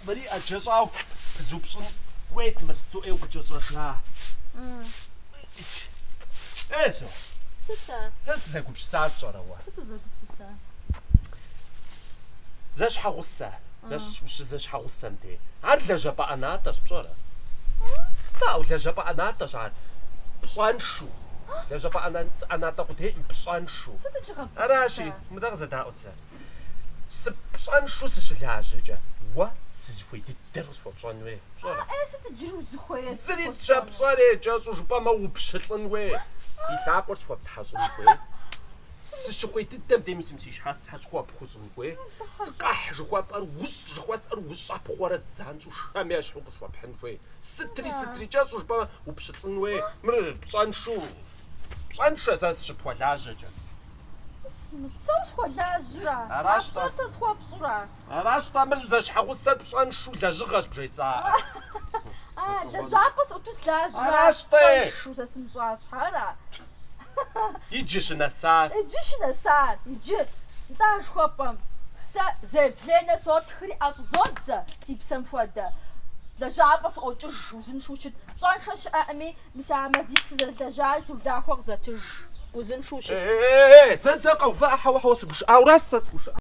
مري أجزاو زوبسون ويت مرستو إيه وجزاها إيشو ستة زي كوبش ساعة صورة زاش حغوسة زاش وش زاش حغوسة متى عاد لا جابا أنا عطش بصورة لا ولا جابا أنا عطش عاد بصانشو لا جابا أنا تاخد هيك بصانشو أراشي مدغزة دا أوتسا بصانشو سشلعجة و سيزوي تدرس وبصانوي بصورة ستجرو زخوية ثريت شاب بصورة جاسو جبا ما وبشتلنوي سيثاق ورس وبتحصلنوي سشوي تدم ديمي سمسيش حاس خوا بخوزنوي سقاح جخوا بأروش جخوا سأروش عبخورة زانجو شامياش حو بصوا بحنوي ستري جاسو جبا وبشتلنوي مر بصانشو أساس شبوا لاجة صوت خلاجرة أراشتا صوت بسرعة أراشتا مر زاش حغوسة بصانشو لاجغاش بجيسا لجابس أوتوس لاجرة أراشتا شو تسمى شحرة يجيش نسار يجيش نسار يجي نتاع شخوبم زي فلانة صوت خري أتزودزة سيبسم فودا لجابس أوتوش وزنشوشت صانشش أمي مسامة زيش لجالس وداخوغ زتج وزنشوشت زنزاقة وفاء حوا حوا سقوش أو راسة سقوش